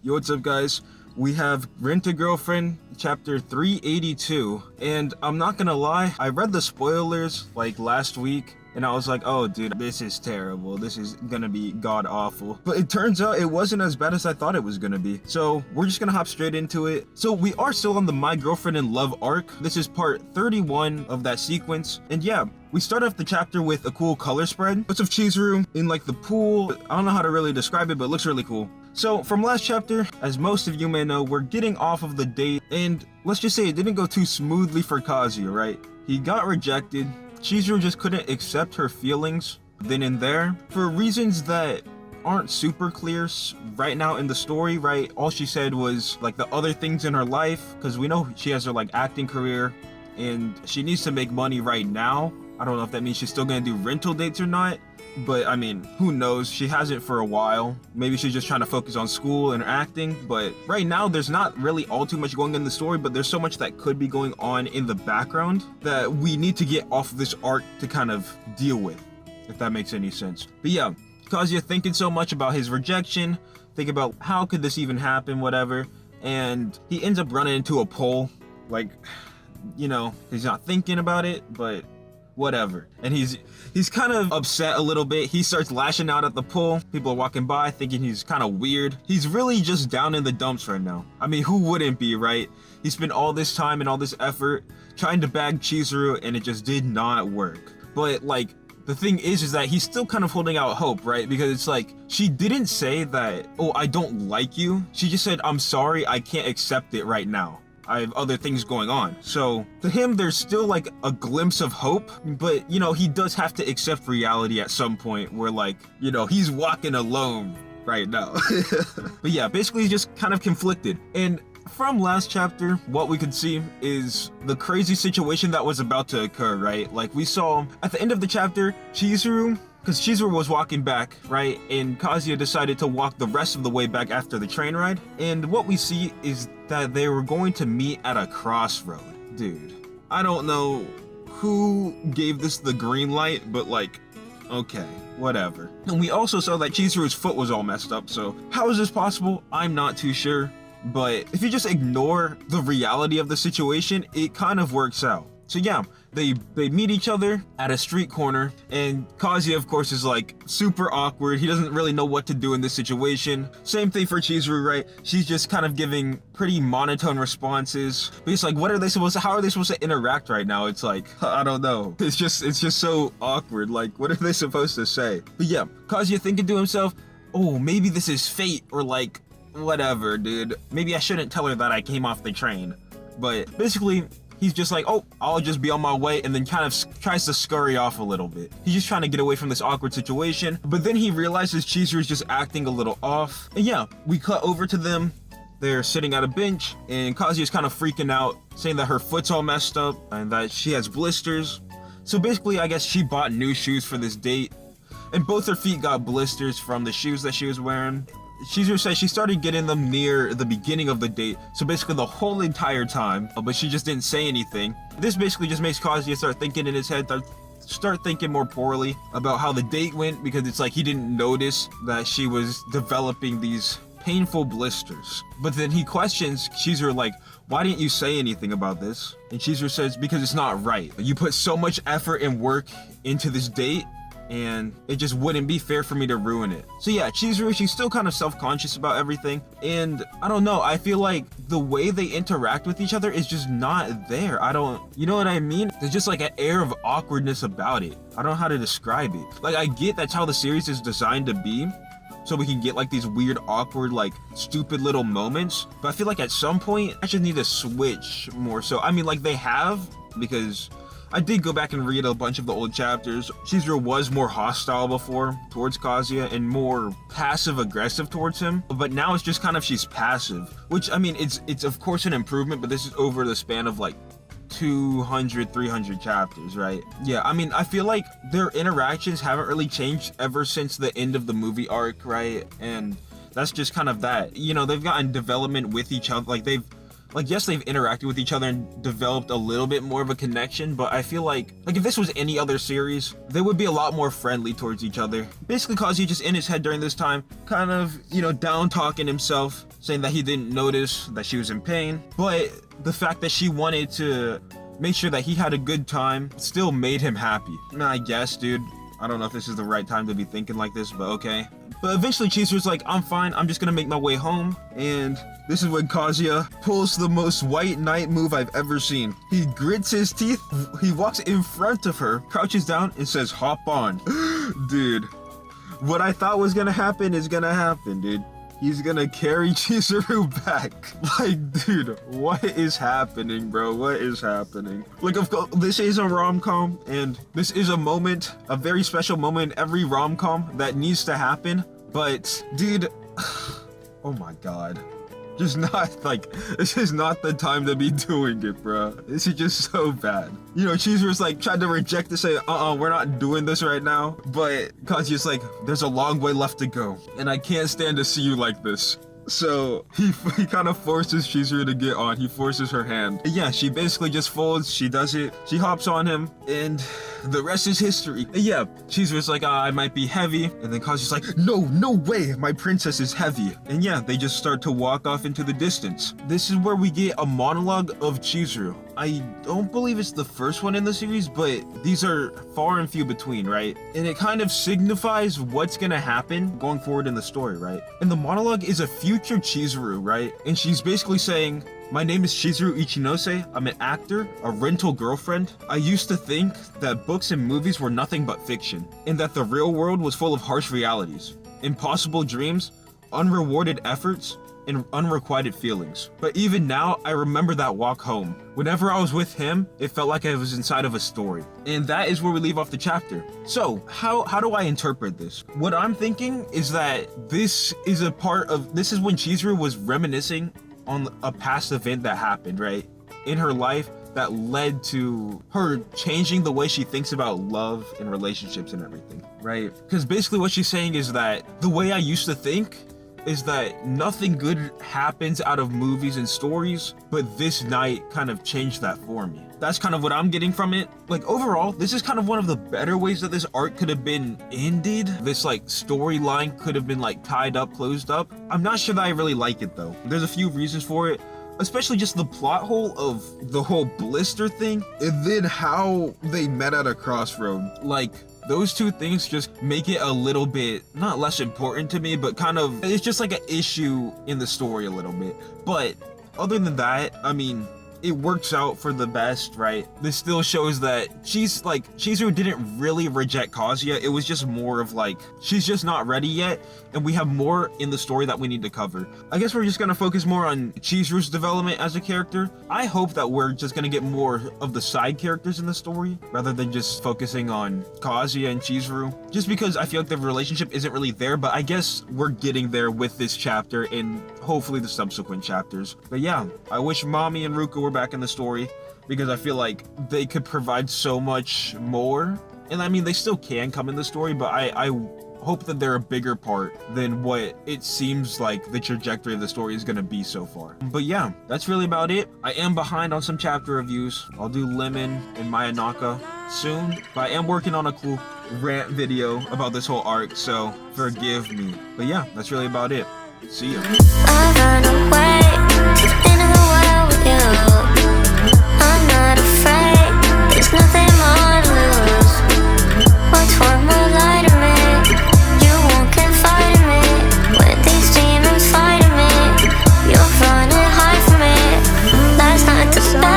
Yo, what's up, guys? We have Rent a Girlfriend, chapter 382, and I'm not gonna lie, I read the spoilers like last week, and I was like, oh dude, this is terrible, this is gonna be god awful. But it turns out it wasn't as bad as I thought it was gonna be. So we're just gonna hop straight into it. So we are still on the My Girlfriend in Love arc. This is part 31 of that sequence, and yeah, we start off the chapter with a cool color spread. Bits of Chizuru in like the pool. I don't know how to really describe it, but it looks really cool. So from last chapter, as most of you may know, we're getting off of the date, and let's just say it didn't go too smoothly for Kazuya, right? He got rejected. Chizuru just couldn't accept her feelings then and there for reasons that aren't super clear right now in the story, right? All she said was like the other things in her life, because we know she has her like acting career and she needs to make money right now. I don't know if that means she's still gonna do rental dates or not, but I mean, who knows? She hasn't for a while. Maybe she's just trying to focus on school and acting, but right now there's not really all too much going on in the story, but there's so much that could be going on in the background that we need to get off of this arc to kind of deal with, if that makes any sense. But yeah, Kazuya thinking so much about his rejection, thinking about how could this even happen, whatever, and he ends up running into a pole. Like, you know, he's not thinking about it, but whatever. And he's kind of upset a little bit. He starts lashing out at the pool. People are walking by thinking he's kind of weird. He's really just down in the dumps right now. I mean, who wouldn't be, right? He spent all this time and all this effort trying to bag Chizuru, and it just did not work. But like, the thing is that he's still kind of holding out hope, right? Because it's like, she didn't say that, oh, I don't like you. She just said, I'm sorry, I can't accept it right now. I have other things going on. So to him, there's still like a glimpse of hope, but you know, he does have to accept reality at some point where like, you know, he's walking alone right now. But yeah, basically he's just kind of conflicted. And from last chapter, what we could see is the crazy situation that was about to occur, right? Like we saw at the end of the chapter, Chizuru, because Chizuru was walking back, right? And Kazuya decided to walk the rest of the way back after the train ride. And what we see is that they were going to meet at a crossroad. Dude, I don't know who gave this the green light, but like, okay, whatever. And we also saw that Chizuru's foot was all messed up, so how is this possible? I'm not too sure. But if you just ignore the reality of the situation, it kind of works out. So yeah, they meet each other at a street corner, and Kazuya, of course, is like super awkward. He doesn't really know what to do in this situation. Same thing for Chizuru, right? She's just kind of giving pretty monotone responses. But it's like, what are they supposed to, how are they supposed to interact right now? It's like, I don't know. It's just so awkward. Like, what are they supposed to say? But yeah, Kazuya thinking to himself, oh, maybe this is fate, or like, whatever, dude. Maybe I shouldn't tell her that I came off the train. But basically, he's just like, oh, I'll just be on my way, and then kind of tries to scurry off a little bit. He's just trying to get away from this awkward situation, but then he realizes Chizuru is just acting a little off. And yeah, we cut over to them. They're sitting at a bench, and Kazuya's kind of freaking out, saying that her foot's all messed up and that she has blisters. So basically, I guess she bought new shoes for this date, and both her feet got blisters from the shoes that she was wearing. Chizuru says she started getting them near the beginning of the date, so basically the whole entire time, but she just didn't say anything. This basically just makes Kazuya start thinking in his head, start thinking more poorly about how the date went, because it's like he didn't notice that she was developing these painful blisters. But then he questions Chizuru like, why didn't you say anything about this? And Chizuru says, because it's not right. You put so much effort and work into this date, and it just wouldn't be fair for me to ruin it. So yeah, Chizuru, she's still kind of self-conscious about everything, and I don't know, I feel like the way they interact with each other is just not there. You know what I mean? There's just like an air of awkwardness about it. I don't know how to describe it. Like, I get that's how the series is designed to be, so we can get like these weird, awkward, like stupid little moments, but I feel like at some point I just need to switch more. So I mean, like, they have, because I did go back and read a bunch of the old chapters. Chizuru was more hostile before towards Kazuya and more passive aggressive towards him, but now it's just kind of she's passive, which I mean, it's of course an improvement, but this is over the span of like 200, 300 chapters, right? Yeah, I mean, I feel like their interactions haven't really changed ever since the end of the movie arc, right? And that's just kind of that. You know, they've gotten development with each other, yes, they've interacted with each other and developed a little bit more of a connection, but I feel like if this was any other series, they would be a lot more friendly towards each other. Basically, Kazuya just in his head during this time, kind of, you know, down talking himself, saying that he didn't notice that she was in pain, but the fact that she wanted to make sure that he had a good time still made him happy. I guess, dude. I don't know if this is the right time to be thinking like this, but okay. But eventually Chizuru's like, I'm fine, I'm just gonna make my way home. And this is when Kazuya pulls the most white knight move I've ever seen. He grits his teeth, he walks in front of her, crouches down, and says, hop on. Dude, what I thought was gonna happen is gonna happen, dude. He's gonna carry Chizuru back. Like, dude, what is happening, bro? What is happening? Like, of course, this is a rom-com, and this is a moment, a very special moment in every rom-com that needs to happen. But, dude, oh my god. Just not, like, this is not the time to be doing it, bro. This is just so bad. You know, Chizuru's like, tried to reject to say, we're not doing this right now. But Kazuya's like, there's a long way left to go. And I can't stand to see you like this. So he kind of forces Chizuru to get on. He forces her hand. And yeah, she basically just folds. She does it. She hops on him. And the rest is history. And yeah, Chizuru's like, I might be heavy. And then Kazuya's like, no way. My princess is heavy. And yeah, they just start to walk off into the distance. This is where we get a monologue of Chizuru. I don't believe it's the first one in the series, but these are far and few between, right? And it kind of signifies what's gonna happen going forward in the story, right? And the monologue is a future Chizuru, right? And she's basically saying, my name is Chizuru Ichinose. I'm an actor, a rental girlfriend. I used to think that books and movies were nothing but fiction, and that the real world was full of harsh realities, impossible dreams, unrewarded efforts, and unrequited feelings. But even now, I remember that walk home. Whenever I was with him, it felt like I was inside of a story. And that is where we leave off the chapter. So, how do I interpret this? What I'm thinking is that this is when Chizuru was reminiscing on a past event that happened, right? In her life that led to her changing the way she thinks about love and relationships and everything, right? Because basically what she's saying is that the way I used to think is that nothing good happens out of movies and stories, but this night kind of changed that for me. That's kind of what I'm getting from it. Like, overall, this is kind of one of the better ways that this arc could have been ended. This like storyline could have been like tied up, closed up. I'm not sure that I really like it though. There's a few reasons for it, especially just the plot hole of the whole blister thing, and then how they met at a crossroad. Like, those two things just make it a little bit, not less important to me, but kind of, it's just like an issue in the story a little bit. But other than that, I mean, it works out for the best, right? This still shows that Chizuru didn't really reject Kazuya. It was just more of like, she's just not ready yet, and we have more in the story that we need to cover. I guess we're just gonna focus more on Chizuru's development as a character. I hope that we're just gonna get more of the side characters in the story, rather than just focusing on Kazuya and Chizuru. Just because I feel like the relationship isn't really there, but I guess we're getting there with this chapter and hopefully the subsequent chapters. But yeah, I wish Mami and Ruka were back in the story, because I feel like they could provide so much more. And I mean, they still can come in the story, but I hope that they're a bigger part than what it seems like the trajectory of the story is going to be so far. But yeah, that's really about it. I am behind on some chapter reviews. I'll do Lemon and Mayanaka soon, but I am working on a cool rant video about this whole arc, so forgive me. But yeah, that's really about it. See ya.